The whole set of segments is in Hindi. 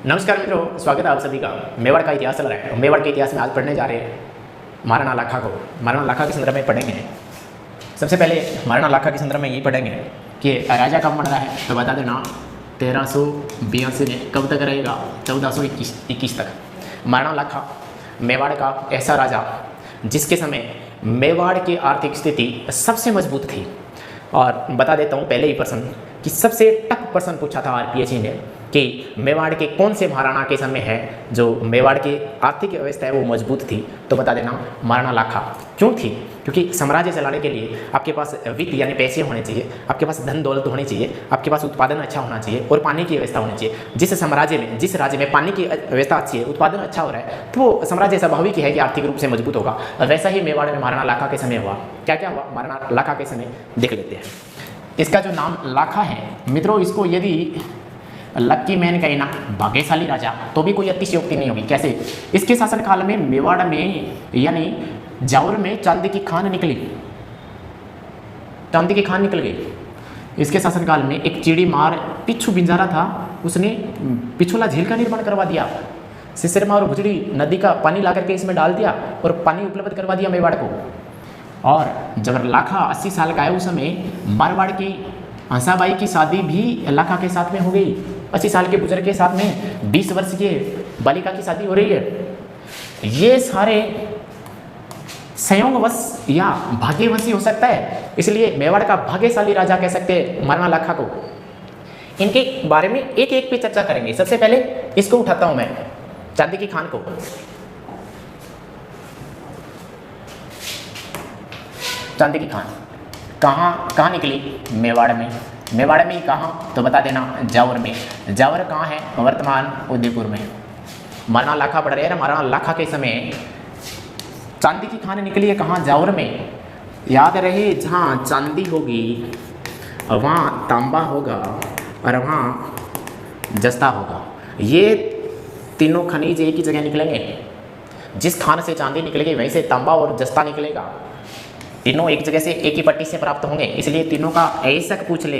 नमस्कार मित्रों, स्वागत है आप सभी का। मेवाड़ का इतिहास चल रहा है। मेवाड़ के इतिहास में आज पढ़ने जा रहे हैं महाराणा लाखा को। महाराणा लाखा के संदर्भ में पढ़ेंगे। सबसे पहले महाराणा लाखा के संदर्भ में यही पढ़ेंगे कि राजा कब बन रहा है, तो बता देना 1382 में। कब तक रहेगा? 1421 तक। महाराणा लाखा मेवाड़ का ऐसा राजा जिसके समय मेवाड़ की आर्थिक स्थिति सबसे मजबूत थी। और बता देता हूँ पहले ही प्रश्न कि सबसे टफ प्रश्न पूछा था आरपीएससी ने कि मेवाड़ के कौन से महाराणा के समय है जो मेवाड़ की आर्थिक व्यवस्था है वो मजबूत थी, तो बता देना महाराणा लाखा। क्यों थी? क्योंकि साम्राज्य चलाने के लिए आपके पास वित्त यानी पैसे होने चाहिए, आपके पास धन दौलत होनी चाहिए, आपके पास उत्पादन अच्छा होना चाहिए और पानी की व्यवस्था होनी चाहिए। जिस राज्य में पानी की व्यवस्था अच्छी है, उत्पादन अच्छा हो रहा है, तो वो साम्राज्य स्वाभाविक ही है कि आर्थिक रूप से मजबूत होगा। वैसा ही मेवाड़ में महाराणा लाखा के समय हुआ। क्या क्या हुआ महाराणा लाखा के समय, देख लेते हैं। इसका जो नाम लाखा है मित्रों, इसको यदि लक्की मैन कहे ना भाग्यशाली राजा, तो भी कोई अतिशयोक्ति नहीं होगी। कैसे? इसके शासनकाल में मेवाड़ में यानी जावर में चांदी की खान निकली, चांदी की खान निकल गई। इसके शासनकाल में एक चिड़ी मार पिछू बिंजारा था, उसने पिछोला झील का निर्माण करवा दिया। सिसरमा और भुजड़ी नदी का पानी ला करके इसमें डाल दिया और पानी उपलब्ध करवा दिया मेवाड़ को। और जब लाखा 80 साल का है उस समय मारवाड़ की हंसाबाई की शादी भी लाखा के साथ में हो गई। 80 साल के बुजुर्ग के साथ में 20 वर्ष के बालिका की शादी हो रही है। ये सारे संयोगवश या भाग्यवश ही हो सकता है, इसलिए मेवाड़ का भाग्यशाली राजा कह सकते हैं महाराणा लाखा को। इनके बारे में एक एक पे चर्चा करेंगे। सबसे पहले इसको उठाता हूं मैं, चांदी की खान को। चांदी की खान कहाँ निकली? मेवाड़ में। मेवाड़ में कहाँ? तो बता देना जावर में। जावर कहाँ है? वर्तमान उदयपुर में। महाराणा लाखा पढ़ रहे हैं ना। महाराणा लाखा के समय चांदी की खान निकली है कहाँ? जावर में। याद रहे, जहाँ चांदी होगी वहाँ तांबा होगा और वहाँ जस्ता होगा। ये तीनों खनिज एक ही जगह निकलेंगे। जिस खान से चांदी निकलेगी वहीं से तांबा और जस्ता निकलेगा। तीनों एक जगह से एक ही पट्टी से प्राप्त होंगे, इसलिए तीनों का ऐसक पूछ ले।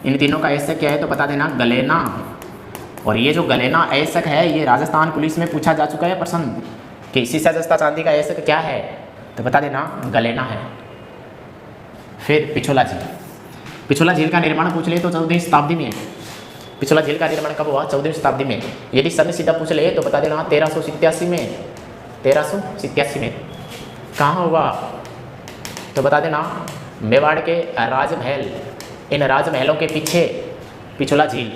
इन तीनों का ऐसक क्या है तो बता देना गलेना। और ये जो गलेना ऐसक है ये राजस्थान पुलिस में पूछा जा चुका है प्रश्न कि सीसा जस्ता चांदी का ऐसक क्या है, तो बता देना गलेना है। फिर पिछोला झील। पिछोला झील का निर्माण पूछ ले तो 14वीं शताब्दी में। पिछोला झील का निर्माण कब हुआ? 14वीं शताब्दी में। यदि सन सीधा पूछ ले तो बता देना 1387 में। 1387 में। कहाँ हुआ? तो बता देना मेवाड़ के राजमहल। इन राजमहलों के पीछे पिछोला झील।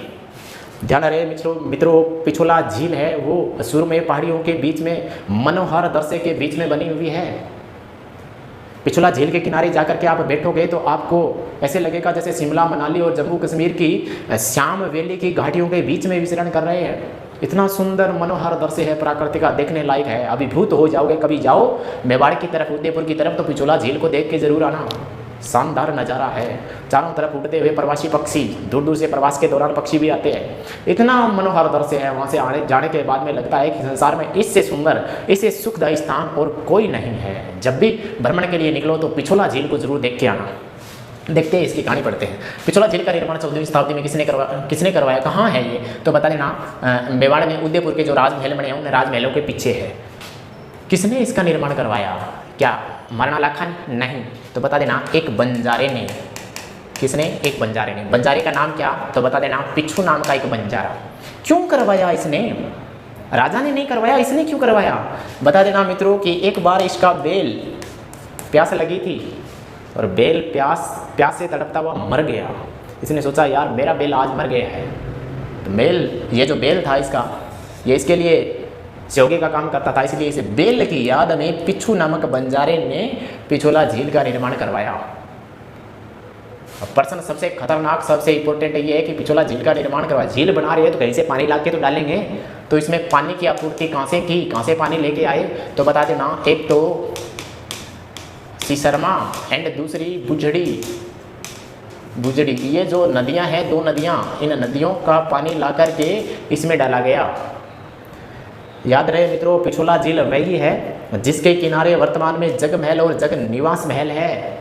ध्यान रहे मित्रों, पिछोला झील है वो सुरमई पहाड़ियों के बीच में, मनोहर दृश्य के बीच में बनी हुई है। पिछोला झील के किनारे जाकर के आप बैठोगे तो आपको ऐसे लगेगा जैसे शिमला, मनाली और जम्मू कश्मीर की श्याम वैली की घाटियों के बीच में विचरण कर रहे हैं। इतना सुंदर मनोहर दृश्य है, प्राकृतिक का, देखने लायक है। अभिभूत हो जाओगे। कभी जाओ मेवाड़ की तरफ, उदयपुर की तरफ, तो पिछोला झील को देख के जरूर आना। शानदार नज़ारा है। चारों तरफ उड़ते हुए प्रवासी पक्षी, दूर दूर से प्रवास के दौरान पक्षी भी आते हैं। इतना मनोहर दृश्य है। वहाँ से जाने के बाद में लगता है कि संसार में इससे सुंदर, इससे सुखदायी स्थान और कोई नहीं है। जब भी भ्रमण के लिए निकलो तो पिछोला झील को जरूर देख के आना। देखते हैं, इसकी कहानी पढ़ते हैं। पिछोला झील का निर्माण 14वीं शताब्दी में किसने करवाया? कहाँ है ये? तो बता देना मेवाड़ में उदयपुर के जो राजमहल बने हैं उन राजमहलों के पीछे है। किसने इसका निर्माण करवाया? क्या महाराणा लाखा? नहीं। तो बता देना एक बंजारे ने। किसने? एक बंजारे ने। बंजारे का नाम क्या? तो बता देना पिछू नाम का एक बंजारा। क्यों करवाया इसने? राजा ने नहीं करवाया, इसने क्यों करवाया? बता देना मित्रों कि एक बार इसका बेल प्यास लगी थी और बेल प्यास से तड़पता हुआ मर गया। इसने सोचा यार मेरा बेल आज मर गया है। तो ये जो बेल था इसका, ये इसके लिए चौके का काम करता था, इसलिए इसे बेल की याद में पिछू नामक बंजारे ने पिछोला झील का निर्माण करवाया। प्रश्न सबसे खतरनाक, सबसे इंपॉर्टेंट ये है कि पिछोला झील का निर्माण करवाया। झील बना रहे हैं तो कहीं से पानी ला के तो डालेंगे, तो इसमें पानी की आपूर्ति कहाँ से की? कहाँ से पानी लेके आए? तो बता देना एक तो सिसरमा एंड दूसरी बुजड़ी। ये जो नदियां हैं, दो नदियां, इन नदियों का पानी ला करके इसमें डाला गया। याद रहे मित्रों, पिछोला झील वही है जिसके किनारे वर्तमान में जग महल और जग निवास महल है।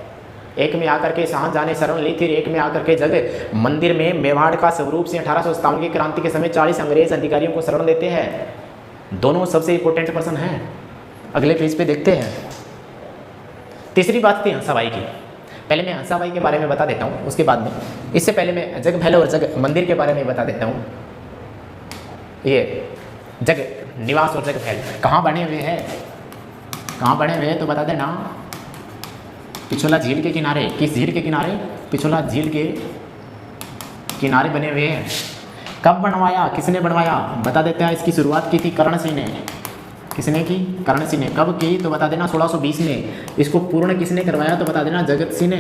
एक में आकर के शाहजहां ने शरण ली थी, एक में आकर के जग मंदिर में मेवाड़ का स्वरूप सिंह 1857 की क्रांति के समय 40 अंग्रेज अधिकारियों को शरण देते हैं। दोनों सबसे इंपॉर्टेंट पर्सन हैं। अगले पेज पे देखते हैं। तीसरी बात थी हंसाबाई की। पहले मैं हंसाबाई के बारे में बता देता हूँ, उसके बाद में इससे पहले मैं जग महल और जग मंदिर के बारे में बता देता हूँ। ये जग निवास और जग महल कहाँ बने हुए हैं, कहाँ बने हुए हैं तो बता देना। पिछोला झील के किनारे। किस झील के किनारे? पिछोला झील के किनारे बने हुए हैं। कब बनवाया, किसने बनवाया बता देते हैं। इसकी शुरुआत की थी कर्ण सिंह ने। किसने की? कर्ण सिंह ने। कब की तो बता देना 1620 में। इसको पूर्ण किसने करवाया तो बता देना जगत सिंह ने।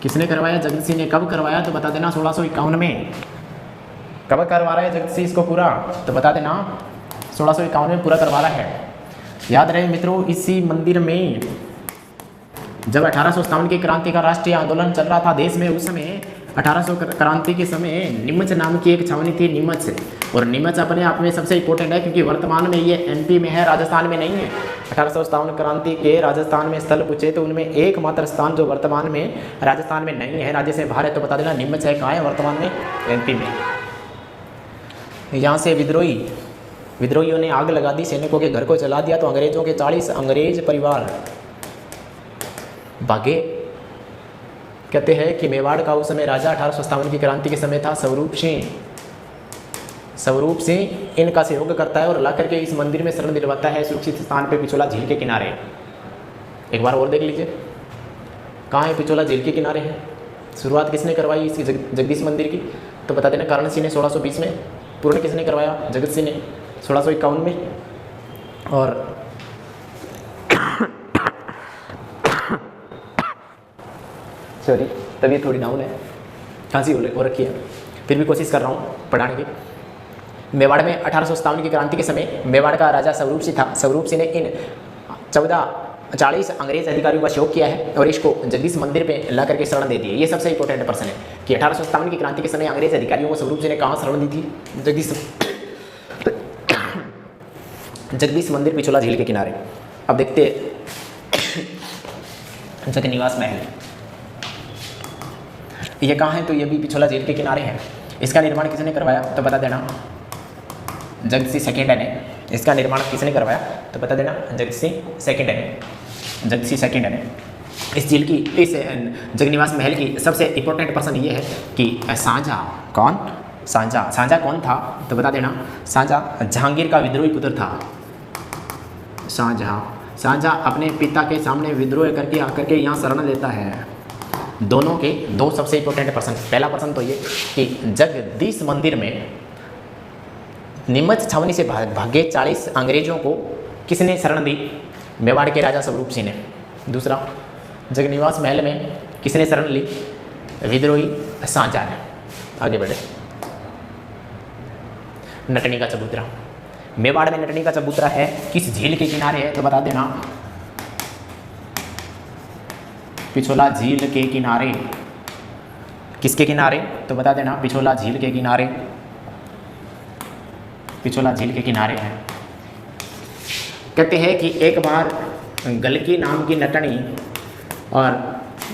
किसने करवाया? जगत सिंह ने। कब करवाया तो बता देना 1651 में। कब करवा रहा है जगत सिंह इसको पूरा तो बता देना 1651 में पूरा करवा रहा है। याद रहे मित्रों, इसी मंदिर में जब 1857 की क्रांति का राष्ट्रीय आंदोलन चल रहा था देश में, उस समय 1800 क्रांति के समय नीमच नाम की एक छावनी थी, नीमच। और नीमच अपने आप में सबसे इंपॉर्टेंट है क्योंकि वर्तमान में ये एमपी में है, राजस्थान में नहीं है। 1857 क्रांति के राजस्थान में स्थल पूछे तो उनमें एकमात्र स्थान जो वर्तमान में राजस्थान में नहीं है, राज्य से बाहर है, तो बता देना नीमच है। कहाँ है वर्तमान में? एमपी में। यहाँ से विद्रोहियों ने आग लगा दी, सैनिकों के घर को जला दिया, तो अंग्रेजों के 40 अंग्रेज परिवार भागे। कहते हैं कि मेवाड़ का उस समय राजा 1857 की क्रांति के समय था स्वरूप सिंह। स्वरूप सिंह इनका सहयोग करता है और ला करके इस मंदिर में शरण दिलवाता है सुरक्षित स्थान पे पिछोला झील के किनारे। एक बार और देख लीजिए कहाँ है पिछोला झील के किनारे है। शुरुआत किसने करवाई इसकी? जगदीश मंदिर की। तो बता देना कर्ण सिंह ने 1620 में। पूर्ण किसने करवाया? जगत सिंह ने 1651 में। और सॉरी तबीयत थोड़ी डाउन है, खांसी हो रखी है, फिर भी कोशिश कर रहा हूँ पढ़ाने की। मेवाड़ में 1857 की क्रांति के समय मेवाड़ का राजा स्वरूप सिंह था। स्वरूप सिंह ने इन 40 अंग्रेज अधिकारियों का सहयोग किया है और इसको जगदीश मंदिर पे ला करके शरण दे दी है। ये सबसे इंपॉर्टेंट पर्सन है कि 1857 की क्रांति के समय अंग्रेज अधिकारियों को स्वरूप सिंह ने कहाँ शरण दी थी? जगदीश मंदिर पिछोला झील के किनारे। अब देखते जग निवास महल, ये कहाँ है? तो ये भी पिछोला झील के किनारे है। इसका निर्माण किसने करवाया तो बता देना जगत सिंह सेकेंड ने। इसका निर्माण किसने करवाया तो बता देना जगत सिंह सेकेंड ने। जगत सिंह सेकेंड ने। इस झील की, इस जगनिवास महल की सबसे इंपॉर्टेंट पर्सन ये है कि शाहजहां। कौन? शाहजहां। शाहजहां कौन था तो बता देना शाहजहां जहांगीर का विद्रोही पुत्र था। शाहजहां अपने पिता के सामने विद्रोह करके आकर के यहाँ शरण लेता है। दोनों के दो सबसे इंपॉर्टेंट पर्सन। पहला पर्सन तो ये कि जगदीश मंदिर में नीमच छावनी से भागे 40 अंग्रेजों को किसने शरण दी? मेवाड़ के राजा स्वरूप सिंह ने। दूसरा, जगनिवास महल में किसने शरण ली? विद्रोही शाहजहां ने। आगे बढ़े। नटनी का चबूतरा। मेवाड़ में नटनी का चबूतरा है, किस झील के किनारे है तो बता देना पिछोला झील के किनारे। किसके किनारे तो बता देना पिछोला झील के किनारे। पिछोला झील के किनारे है। कहते हैं कि एक बार गलकी नाम की नटनी और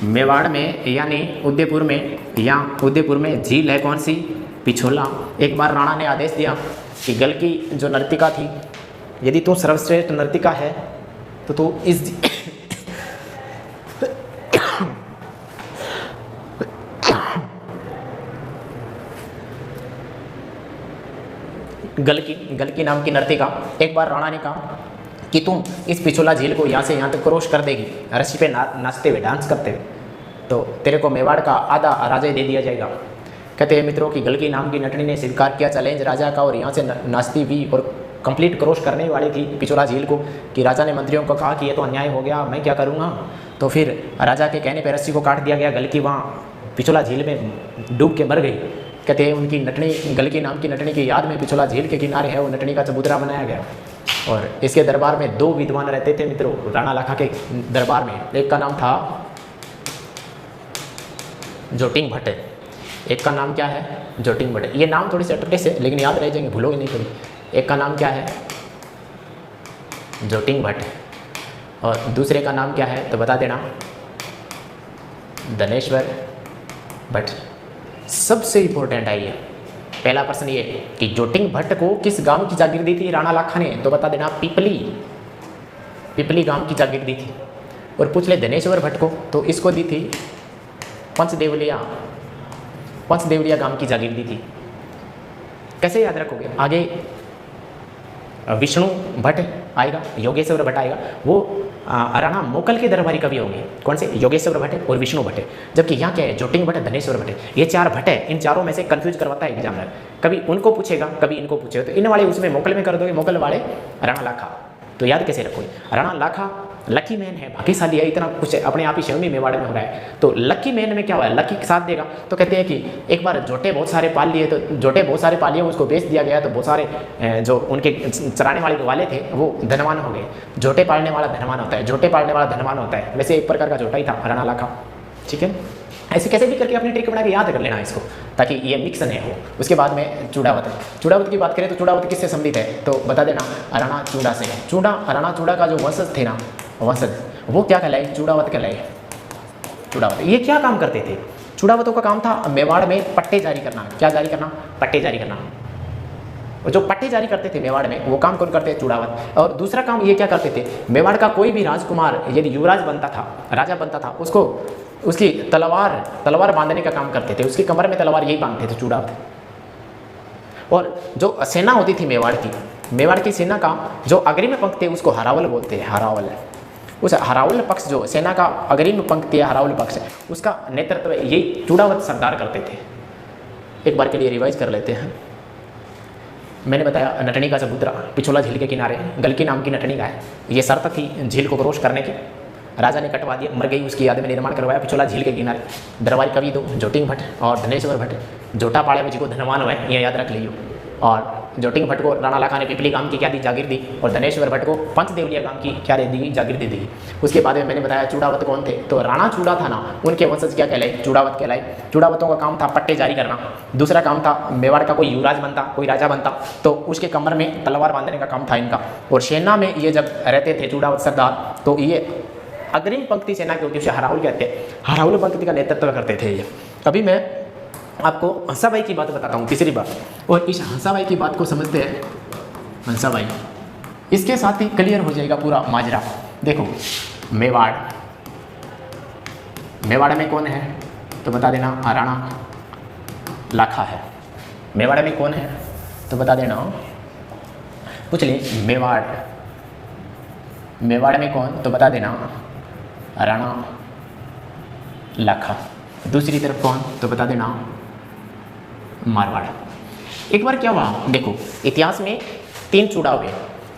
मेवाड़ में यानी उदयपुर में, या उदयपुर में झील है कौन सी? पिछोला। एक बार राणा ने आदेश दिया कि गलकी जो नर्तिका थी, यदि तू सर्वश्रेष्ठ नर्तिका है तो तू इस गलकी नाम की नर्तिका, एक बार राणा ने कहा कि तुम इस पिछोला झील को यहाँ से यहाँ तक क्रॉस कर देगी रस्सी पे नाचते हुए, डांस करते हुए, तो तेरे को मेवाड़ का आधा राज्य दे दिया जाएगा। कहते हैं मित्रों कि गलकी नाम की नटनी ने स्वीकार किया चैलेंज राजा का और यहाँ से नाचती हुई और कंप्लीट क्रॉस करने वाली थी पिछोला झील को, कि राजा ने मंत्रियों को कहा कि ये तो अन्याय हो गया, मैं क्या करूँगा। तो फिर राजा के कहने पर रस्सी को काट दिया गया। गलकी वहाँ पिछोला झील में डूब के मर गई। कहते हैं उनकी नटनी, गलकी नाम की नटनी की याद में पिछोला झील के किनारे है वो नटनी का चबूतरा बनाया गया। और इसके दरबार में दो विद्वान रहते थे मित्रों, राणा लाखा के दरबार में। एक का नाम था जोटिंग भट्ट, एक का नाम क्या है? जोटिंग भट्ट। ये नाम थोड़ी सी अटपटे से लेकिन याद रह जाएंगे, भूलोगे नहीं कभी। एक का नाम क्या है? जोटिंग भट्ट। और दूसरे का नाम क्या है तो बता देना धनेश्वर भट्ट। सबसे इंपॉर्टेंट है ये पहला प्रश्न ये कि जोटिंग भट्ट को किस गांव की जागीर दी थी राणा लाखा ने, तो बता देना पिपली गांव की जागीर दी थी। और पूछ ले धनेश्वर भट्ट को, तो इसको दी थी पंचदेवलिया गांव की जागीर दी थी। कैसे याद रखोगे, आगे विष्णु भट्ट आएगा, योगेश्वर भट्ट आएगा, वो राणा मोकल के दरबारी कवि होंगे। कौन से? योगेश्वर भट्ट और विष्णु भट्ट। जबकि यहाँ क्या है, जोटिंग भट्ट, धनेश्वर भट्ट, ये 4 भट्ट है। इन चारों में से कंफ्यूज करवाता है एग्जामिनर, कभी उनको पूछेगा कभी इनको पूछेगा, तो इन वाले उसमें मोकल में कर दोगे, मोकल वाले राणा लाखा। तो याद कैसे रखोगे, राणा लाखा लकी मैन है, भाग्यशाली है, इतना कुछ अपने आप ही शेवनी मेवाड़ में हो रहा है। तो लकी मैन में क्या हुआ है, लकी के साथ देगा। तो कहते हैं कि एक बार जोटे बहुत सारे पाल लिए, तो जोटे बहुत सारे पालिए उसको बेच दिया गया, तो बहुत सारे जो उनके चराने वाले थे वो धनवान हो गए। जोटे पालने वाला धनवान होता है, जोटे पालने वाला धनवान होता है। वैसे एक प्रकार का जोटा ही था राणा लाखा। ठीक है, ऐसे कैसे भी करके अपनी ट्रिक बना के याद कर लेना इसको, ताकि ये मिक्स नहीं हो। उसके बाद में चूड़ावत की बात करें तो चूड़ावत किससे संबंधित है, तो बता देना राणा चूड़ा से। राणा चूड़ा का जो वंशज थे ना, वंशज वो क्या कहलाए, चूड़ावत कहलाए। चूड़ावत ये क्या काम करते थे, चूड़ावतों का काम था मेवाड़ में पट्टे जारी करना। क्या जारी करना, पट्टे जारी करना। और जो पट्टे जारी करते थे मेवाड़ में, वो काम कौन करते थे, चूड़ावत। और दूसरा काम ये क्या करते थे, मेवाड़ का कोई भी राजकुमार यदि युवराज बनता था, राजा बनता था, उसको उसकी तलवार बांधने का काम करते थे, उसकी कमर में तलवार यही बांधते थे, चूड़ावत। और जो सेना होती थी मेवाड़ की सेना का जो अग्रिम पंक्ति है उसको हरावल बोलते हैं, हरावल। उस हरावल पक्ष, जो सेना का अग्रिम पंक्ति है हरावल पक्ष, उसका नेतृत्व यही चूड़ावत सरदार करते थे। एक बार के लिए रिवाइज कर लेते हैं। मैंने बताया नटनी का चबूतरा पिछोला झील के किनारे गलकी नाम की नटनी का है। ये शर्त थी झील को क्रॉस करने की, राजा ने कटवा दिया, मर गई, उसकी याद में निर्माण करवाया पिछोला झील के किनारे। दरबारी कवि दो, जोटिंग भट्ट और धनेश्वर भट्ट। जोटा पाड़े में जिसको धनवान हुआ है, ये याद रख लियो। और जोटिंग भट्ट को राणा लाखा ने पिपली गांव की क्या दी, जागीर दी। और धनेश्वर भट्ट को पंचदेवलिया गांव की क्या दे दी, जागीर दे दी। उसके बाद में मैंने बताया चूड़ावत कौन थे, तो राणा चूड़ा था ना, उनके वंशज क्या कहलाए, चूड़ावत कहलाए। चूड़ावतों का काम था पट्टे जारी करना। दूसरा काम था मेवाड़ का कोई युवराज बनता, कोई राजा बनता, तो उसके कमर में तलवार बांधने का काम था इनका। और सेना में ये जब रहते थे चूड़ावत सरदार, तो ये अग्रिम पंक्ति सेना के होती है, उसे हरावल कहते हैं, हरावल पंक्ति का नेतृत्व करते थे ये। अभी मैं आपको हंसाबाई की बात बताता हूँ, तीसरी बात। और इस हंसाबाई की बात को समझते हैं, हंसाबाई, इसके साथ ही क्लियर हो जाएगा पूरा माजरा। देखो मेवाड़ में कौन है, तो बता देना राणा लाखा है। मेवाड़ में कौन है, तो बता देना, पूछ ले मेवाड़ में कौन, तो बता देना राणा लाखा। दूसरी तरफ कौन, तो बता देना मारवाड़। एक बार क्या हुआ, देखो इतिहास में 3 चूड़ा हुए।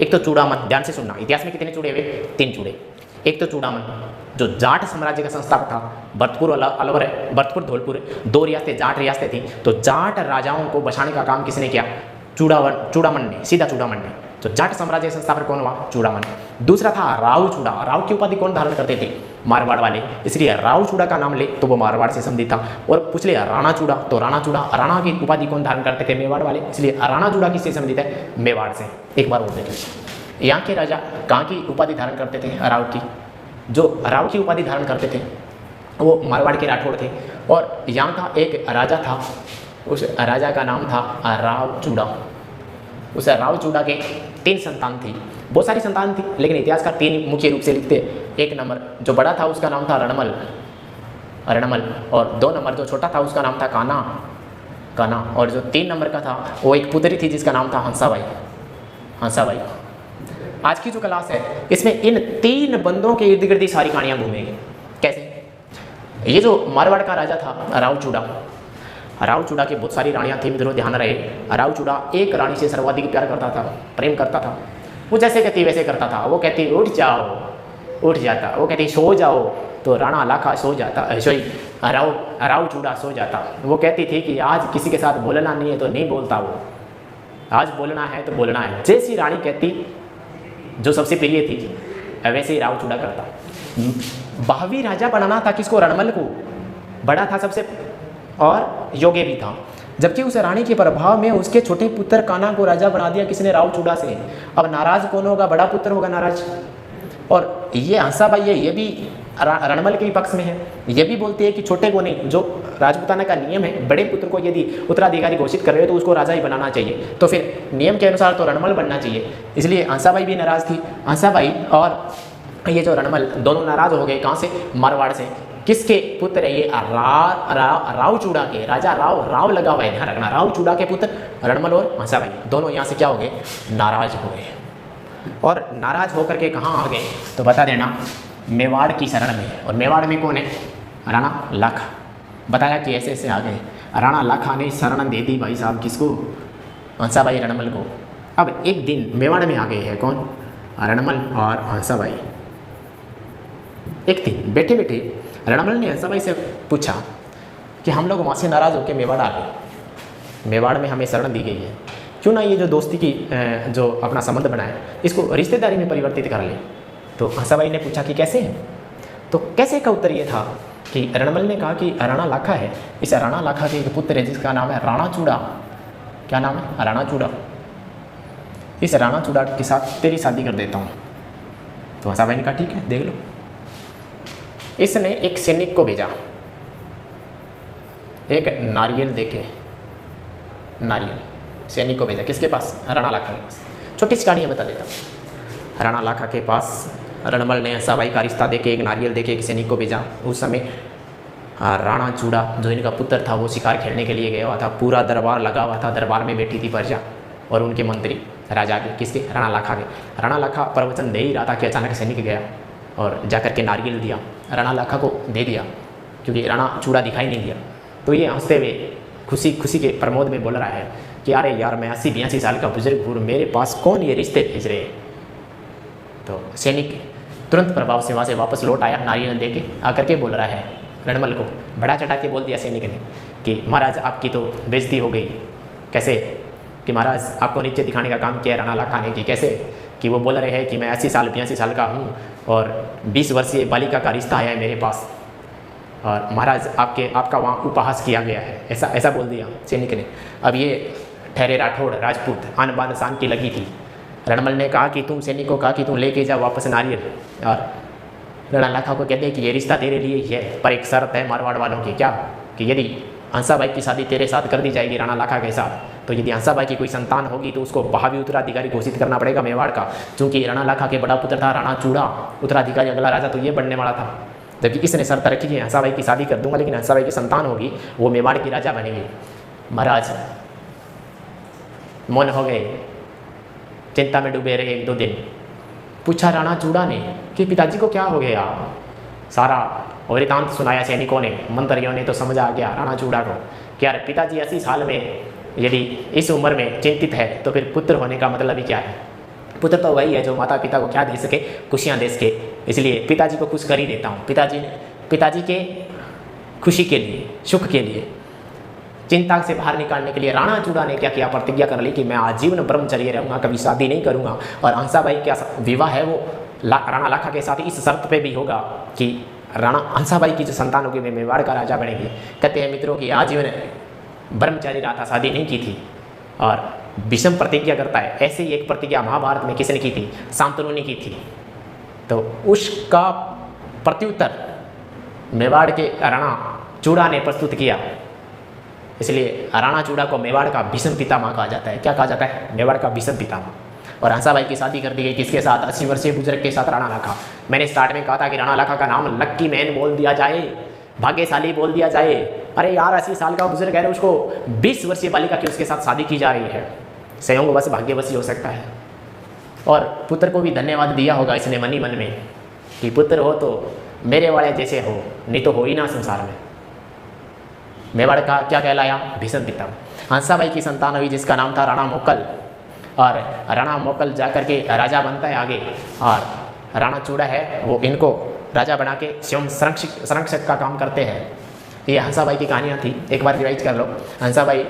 एक तो चूड़ामन, ध्यान से सुनना, इतिहास में कितने चूड़े हुए, 3 चूड़े। एक तो चूड़ामन जो जाट साम्राज्य का संस्थापक था, भरतपुर अलवर, भरतपुर धौलपुर 2 रियासतें जाट रियासतें थी। तो जाट राजाओं को बचाने का काम किसने किया, चूड़ामन ने, सीधा चूड़ामन ने। तो जाट साम्राज्य का संस्थापक कौन हुआ, चूड़ामन। दूसरा था राव चूड़ा। राव की उपाधि कौन धारण करते थे, मारवाड़ वाले, इसलिए राव चूड़ा का नाम ले तो वो मारवाड़ से संबंधित था। और पूछ लिया राणा चूड़ा, तो राणा की उपाधि कौन धारण करते थे, मेवाड़ वाले, इसलिए राणा चूड़ा किससे संबंधित है, मेवाड़ से। एक बार और देखिए, यहाँ के राजा कहाँ की उपाधि धारण करते थे, राव की। जो राव की उपाधि धारण करते थे वो मारवाड़ के राठौड़ थे। और यहाँ का एक राजा था, उस राजा का नाम था राव चूड़ा। उस राव चूड़ा के 3 संतान थी, बहुत सारी संतान थी, लेकिन इतिहासकार 3 मुख्य रूप से लिखते। 1 नंबर जो बड़ा था उसका नाम था रणमल, और 2 नंबर जो छोटा था उसका नाम था काना, और जो 3 नंबर का था वो एक पुत्री थी जिसका नाम था हंसाबाई। आज की जो क्लास है इसमें इन 3 बंदों के इर्द गिर्द सारी कहानियाँ घूमेंगी। कैसे, ये जो मारवाड़ का राजा था राव चूड़ा की बहुत सारी रानियाँ थी, मित्रों ध्यान रहे। राव चूड़ा एक रानी से सर्वाधिक प्यार करता था, प्रेम करता था। वो जैसे कहती वैसे करता था। वो कहती उठ जाता, वो कहती सो जाओ, तो राणा लाखा सो जाता, राव चूड़ा सो जाता। वो कहती थी कि आज किसी के साथ बोलना नहीं है तो नहीं बोलता, वो आज बोलना है तो बोलना है। जैसी रानी कहती, जो सबसे प्रिय थी, वैसे ही राव चूड़ा करता। भावी राजा बनाना था किसको, रणमल को, बड़ा था सबसे और योग्य भी था। जबकि उस रानी के प्रभाव में उसके छोटे पुत्र काना को राजा बना दिया किसने, राव चूड़ा से। अब नाराज कौन होगा, बड़ा पुत्र होगा नाराज। और ये हंसाबाई है, ये भी रणमल के ही पक्ष में है। ये भी बोलती है कि छोटे को नहीं, जो राजपूताना का नियम है, बड़े पुत्र को यदि उत्तराधिकारी घोषित कर रहे हो तो उसको राजा ही बनाना चाहिए, तो फिर नियम के अनुसार तो रणमल बनना चाहिए। इसलिए हंसाबाई भी नाराज थी। हंसाबाई और ये जो रणमल दोनों नाराज हो गए। कहाँ से? मारवाड़ से। किसके पुत्र है ये? राव चूड़ा के, राजा राव लगा हुआ है, ध्यान रखना, राव चूड़ा के पुत्र रणमल और हंसाबाई दोनों यहाँ से क्या हो गए? नाराज हो गए। और नाराज होकर के कहाँ आ गए तो बता देना, मेवाड़ की शरण में। और मेवाड़ में कौन है? राणा लाखा। बताया कि ऐसे ऐसे आ गए। राणा लाखा ने शरण दे दी भाई साहब, किसको? हंसाबाई रणमल को। अब एक दिन मेवाड़ में आ गए हैं कौन? रणमल और हंसाबाई। एक दिन बैठे बैठे रणमल ने हंसाबाई से पूछा कि हम लोग वहाँ से नाराज़ होकर मेवाड़ आ गए, मेवाड़ में हमें शरण दी गई है, क्यों ना ये जो दोस्ती की जो अपना संबंध बनाए इसको रिश्तेदारी में परिवर्तित कर ले। तो हंसाबाई ने पूछा कि कैसे है? तो कैसे का उत्तर ये था कि रणमल ने कहा कि राणा लाखा है, इस राणा लाखा के एक पुत्र है जिसका नाम है राणा चूड़ा। क्या नाम है? राणा चूड़ा। इस राणा चूड़ा के साथ तेरी शादी कर देता हूँ। तो हंसाबाई ने कहा ठीक है, देख लो। इसने एक सैनिक को भेजा, एक नारियल देके, नारियल सैनिक को भेजा। किसके पास? राणा लाखा के पास। छोटी सी कहानी बता देता हूँ। राणा लाखा के पास रणमल ने हंसाबाई का रिश्ता देके, एक नारियल देके एक सैनिक को भेजा। उस समय राणा चूड़ा जो इनका पुत्र था वो शिकार खेलने के लिए गया हुआ था। पूरा दरबार लगा हुआ था, दरबार में बैठी थी प्रजा और उनके मंत्री राजा के। किसके? राणा लाखा के। राणा लाखा प्रवचन दे ही रहा था कि अचानक सैनिक गया और जाकर के नारियल दिया, राणा लाखा को दे दिया, क्योंकि राणा चूड़ा दिखाई नहीं दिया। तो ये हंसते हुए खुशी के प्रमोद में बोल रहा है कि अरे यार, मैं 80-82 साल का बुजुर्ग हूँ, मेरे पास कौन ये रिश्ते भेज रहे हैं। तो सैनिक तुरंत प्रभाव से वहाँ से वापस लौट आया, नारियल दे के आकर के बोल रहा है रणमल को, बड़ा चढ़ा के बोल दिया सैनिक ने कि महाराज आपकी तो बेइज्जती हो गई। कैसे? कि महाराज आपको नीचे दिखाने का काम किया राणा लाखा ने। कि कैसे? कि वो बोल रहे हैं कि मैं 80-82 साल का हूँ और 20 वर्षीय बालिका का रिश्ता आया है मेरे पास, और महाराज आपका वहाँ उपहास किया गया है, ऐसा बोल दिया सैनिक ने। अब ये ठहरे राठौड़ राजपूत, आन बान शान की लगी थी। रणमल ने कहा कि तुम सैनिक को कहा कि तुम लेके जाओ वापस नारियल, और राणा लाखा को कहते हैं कि ये रिश्ता तेरे लिए ही है, पर एक शर्त है मारवाड़ वालों की। क्या? कि यदि हंसाबाई की शादी तेरे साथ कर दी जाएगी राणा लाखा के साथ, तो यदि हंसाबाई की कोई संतान होगी तो उसको भावी उत्तराधिकारी घोषित करना पड़ेगा मेवाड़ का, क्योंकि राणा लाखा के बड़ा पुत्र था राणा चूड़ा, उत्तराधिकारी अगला राजा तो ये बनने वाला था। जबकि इसने शर्त रखी कि हंसाबाई की शादी कर दूंगा, लेकिन हंसाबाई की संतान होगी वो मेवाड़ की राजा बनेगी। महाराज मौन हो गए, चिंता में डूबे रहे 1-2 दिन। पूछा राणा चूड़ा ने कि पिताजी को क्या हो गया। सारा वृतांत सुनाया सैनिकों ने, मंत्रियों ने। तो समझ आ गया राणा चूड़ा को कि यार पिताजी 80 साल में यदि इस उम्र में चिंतित है तो फिर पुत्र होने का मतलब ही क्या है। पुत्र तो वही है जो माता पिता को क्या दे सके? खुशियाँ दे सके। इसलिए पिताजी को खुश कर ही देता हूँ। पिताजी के खुशी के लिए, सुख के लिए, चिंता से बाहर निकालने के लिए राणा चूड़ा ने क्या किया? प्रतिज्ञा कर ली कि मैं आजीवन ब्रह्मचर्य रहूँगा, कभी शादी नहीं करूँगा। और हंसाबाई का विवाह है वो राणा लाखा के साथ इस शर्त पे भी होगा कि राणा हंसाबाई की जो संतान होगी वे मेवाड़ का राजा बनेगी। कहते हैं मित्रों कि आजीवन ब्रह्मचारी रहा था, शादी नहीं की थी और विषम प्रतिज्ञा करता है। ऐसे ही एक प्रतिज्ञा महाभारत में किसने की थी? शांतनु ने की थी। तो उसका प्रत्युत्तर मेवाड़ के राणा चूड़ा ने प्रस्तुत किया। इसलिए राणा चूड़ा को मेवाड़ का भीषम पितामह कहा जाता है। क्या कहा जाता है? मेवाड़ का भीषम पितामह। और हंसाबाई की शादी कर दी गई किसके साथ? 80 वर्षीय बुजुर्ग के साथ, राणा लाखा। मैंने स्टार्ट में कहा था कि राणा लाखा का नाम लक्की मैन बोल दिया जाए, भाग्यशाली बोल दिया जाए। अरे यार 80 साल का बुजुर्ग है, उसको 20 वर्षीय बालिका की उसके साथ शादी की जा रही है। संयोगवश भाग्यवश हो सकता है। और पुत्र को भी धन्यवाद दिया होगा इसने मन ही मन में कि पुत्र हो तो मेरे वाले जैसे हो, नहीं तो हो ही ना संसार में। मेवाड़ का क्या कहलाया? भीषम पितामह। हंसाबाई की संतान हुई जिसका नाम था राणा मोकल, और राणा मोकल जाकर के राजा बनता है आगे, और राणा चूड़ा है वो इनको राजा बना के स्वयं संरक्षक का काम करते हैं। ये हंसाबाई की कहानियाँ थी, एक बार रिवाइज कर लो। हंसाबाई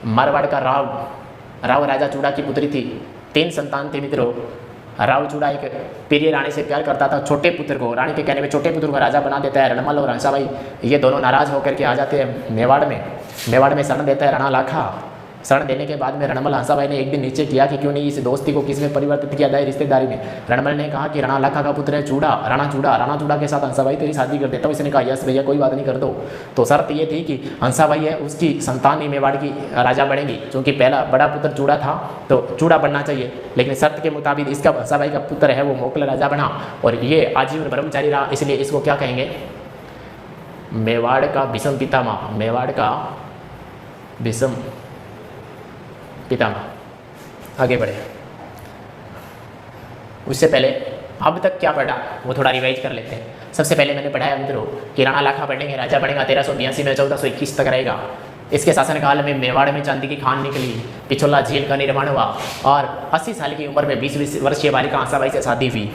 मारवाड़ का राव राजा चूड़ा की पुत्री थी। 3 संतान थे मित्रों। राव चूड़ा एक प्रिय रानी से प्यार करता था। छोटे पुत्र को, रानी के कहने में छोटे पुत्र को राजा बना देता है रणमल, और हंसाबाई ये दोनों नाराज होकर के आ जाते हैं मेवाड़ में शरण देता है राणा लाखा। शरण देने के बाद में रणमल हंसाबाई ने एक दिन निश्चय किया कि क्यों नहीं इस दोस्ती को किसमें परिवर्तित किया जाए रिश्तेदारी में। रणमल ने कहा कि राणा लाखा का पुत्र है चूड़ा, राणा चूड़ा के साथ हंसाबाई तेरी शादी कर देता हूँ। इसने कहा यस भैया कोई बात नहीं कर दो। तो शर्त ये थी कि हंसाबाई है उसकी संतान ही मेवाड़ की राजा बनेगी, क्योंकि पहला बड़ा पुत्र चूड़ा था तो चूड़ा बनना चाहिए, लेकिन शर्त के मुताबिक इसका हंसाबाई का पुत्र है वो मोकल राजा बना और ये आजीवन ब्रह्मचारी रहा, इसलिए इसको क्या कहेंगे, मेवाड़ का भीष्म पितामह, मेवाड़ का भीष्म पितामह। आगे बढ़े उससे पहले अब तक क्या पढ़ा वो थोड़ा रिवाइज कर लेते हैं। सबसे पहले मैंने पढ़ाया मित्रों कि राणा लाखा बनेंगे, राजा बनेगा 1382 में 1421 तक रहेगा। इसके शासनकाल में मेवाड़ में चांदी की खान निकली, पिछोला झील का निर्माण हुआ और 80 साल की उम्र में 20 वर्षीय बालिका हंसाबाई से शादी हुई।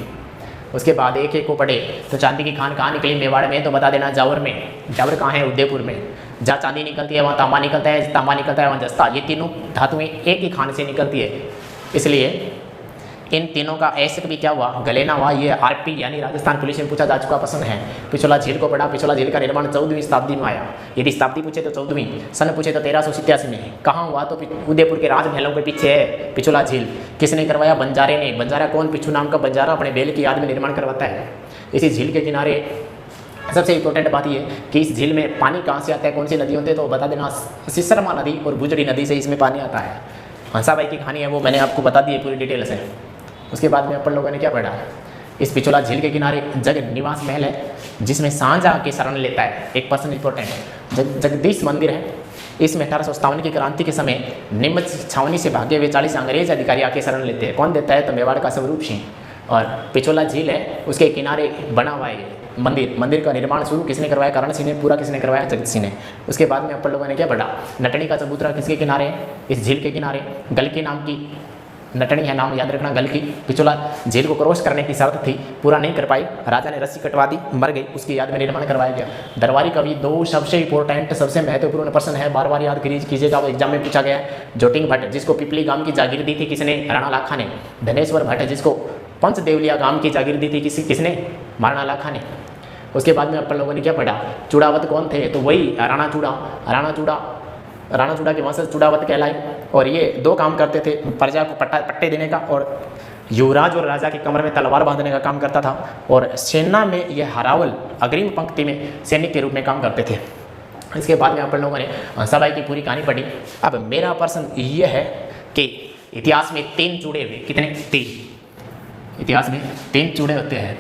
उसके बाद एक एक को पढ़े तो चांदी की खान कहाँ निकली मेवाड़ में, तो बता देना जावर में। जावर कहाँ है, उदयपुर में। जहाँ चांदी निकलती है वहाँ तांबा निकलता है, तांबा निकलता है वहाँ जस्ता। ये तीनों धातुएं एक ही खान से निकलती है, इसलिए इन तीनों का ऐसे कभी क्या हुआ, गले ना हुआ। ये आरपी यानी राजस्थान पुलिस में पूछा जा चुका प्रश्न है। पिछोला झील को पढ़ा, पिछोला झील का निर्माण 14वीं शताब्दी में आया। यदि शताब्दी पूछे तो 14वीं, सन पूछे तो 1387 में। कहाँ हुआ, तो उदयपुर के राजमहलों के पीछे है पिछोला झील। किसने करवाया, बंजारे ने। बंजारा कौन, पिछू नाम का बंजारा अपने बैल की याद में निर्माण करवाता है। इसी झील के किनारे सबसे इंपॉर्टेंट बात ये कि इस झील में पानी कहाँ से आता है, कौन सी नदी होती है, तो बता देना सिसरमा नदी और बुजड़ी नदी से इसमें पानी आता है। हंसाबाई की कहानी है वो मैंने आपको बता दी है पूरी डिटेल से। उसके बाद में अपन लोगों ने क्या पढ़ा, इस पिछोला झील के किनारे जग निवास महल है जिसमें शाहजहाँ की शरण लेता है एक पर्सन इंपॉर्टेंट है। जगदीश मंदिर है, इसमें 1857 की क्रांति के समय नीमच छावनी से भागे हुए 40 अंग्रेज अधिकारी आके शरण लेते हैं। कौन देता है, तो मेवाड़ का स्वरूप सिंह। और पिछोला झील है उसके किनारे बना हुआ है मंदिर। मंदिर का निर्माण शुरू किसने करवाया, करण सिंह ने। पूरा किसने करवाया, जगत सिंह ने। उसके बाद में अपन लोगों ने क्या पढ़ा, नटनी का चबूतरा किसके किनारे है, इस झील के किनारे। गलकी नाम की नटनी है, नाम याद रखना गलकी। पिछोला झील को क्रॉस करने की शर्त थी, पूरा नहीं कर पाई, राजा ने रस्सी कटवा दी, मर गई, उसकी याद में निर्माण करवाया गया। दरबारी कवि दो सबसे इंपॉर्टेंट सबसे महत्वपूर्ण पर्सन है, बार बार याद कीजिएगा, वो एग्जाम में पूछा गया। जोटिंग भट्ट जिसको पिपली गांव की जागीर दी थी किसने, राणा लाखा ने। धनेश्वर भट्ट जिसको पंचदेवलिया गांव की जागीर दी थी किसने, राणा लाखा ने। उसके बाद में अपन लोगों ने क्या पढ़ा, चूड़ावत कौन थे, तो वही राणा चूड़ा के वंशज चूड़ावत कहलाए। और ये दो काम करते थे, प्रजा को पट्टे देने का और युवराज और राजा की कमर में तलवार बांधने का काम करता था। और सेना में ये हरावल अग्रिम पंक्ति में सैनिक के रूप में काम करते थे। इसके बाद में अपन लोगों ने हंसाबाई की पूरी कहानी पढ़ी। अब मेरा प्रश्न ये है कि इतिहास में 3 चूड़े हुए, कितने, 3। इतिहास में 3 चूड़े होते हैं।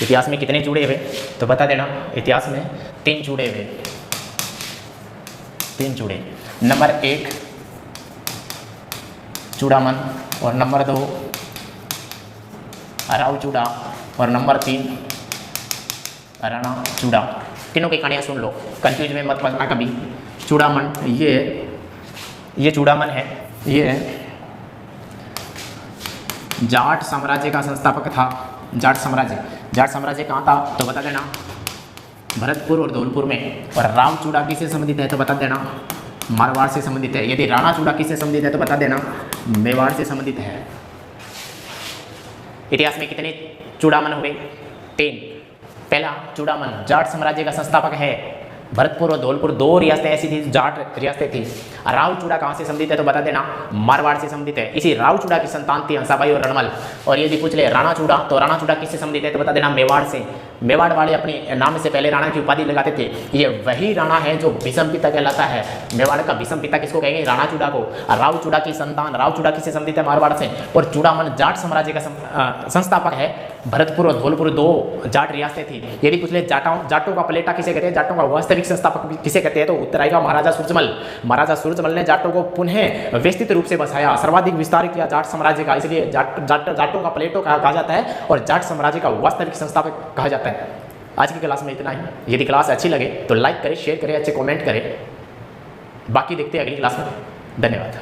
इतिहास में कितने चूड़े हुए, तो बता देना। इतिहास में 3 चूड़े हुए, 3 चूड़े। नंबर 1 चूड़ामन और नंबर 2 राव चूड़ा और नंबर 3 राणा चूड़ा। तीनों की कहानियाँ सुन लो, कंफ्यूज में मत पड़ना कभी। चूड़ामन ये चूड़ामन है, ये जाट साम्राज्य का संस्थापक था। जाट साम्राज्य कहाँ था, तो बता देना भरतपुर और धौलपुर में। और राव चूड़ा किससे संबंधित है, तो बता देना मारवाड़ से संबंधित है। यदि राणा चूड़ा किससे संबंधित है, तो बता देना मेवाड़ से संबंधित है। इतिहास में कितने चूड़ामन हुए, 3। पहला चूड़ामन जाट साम्राज्य का संस्थापक है। भरतपुर और धौलपुर 2 रियासतें ऐसी थी, जाट रियासतें थी। राव चूड़ा कहाँ से संबंधित है, तो बता देना मारवाड़ से संबंधित है। इसी राव चूड़ा की संतान थी हंसाबाई और रणमल। और यदि पूछ ले राणा चूड़ा, तो राणा चूड़ा किससे संबंधित है, तो बता देना मेवाड़ से। मेवाड़ वाले अपने नाम से पहले राणा की उपाधि लगाते थे। ये वही राणा है जो भीष्म पिता कहलाता है। मेवाड़ का भीष्म पिता किसको कहेंगे, राणा चूड़ा को। राव चूड़ा की संतान, राव चूड़ा किससे संबंधित है, मारवाड़ से। और चूड़ामन जाट साम्राज्य का संस्थापक है। भरतपुर और धौलपुर 2 जाट रियासतें थी। यदि पूछ ले जाटों का पलेटा किसे कहते हैं, जाटों का वास्तविक संस्थापक किसे कहते हैं, तो उत्तर आएगा महाराजा सूरजमल। महाराजा सूरजमल ने जाटों को पुनः व्यवस्थित रूप से बसाया, सर्वाधिक विस्तार किया जाट साम्राज्य का, इसलिए जाटों का प्लेटो कहा जाता है और जाट साम्राज्य का वास्तविक संस्थापक कहा जाता है। आज की क्लास में इतना ही। यदि क्लास अच्छी लगे तो लाइक करें, शेयर करें, अच्छे कमेंट करें। बाकी देखते हैं अगली क्लास में। धन्यवाद।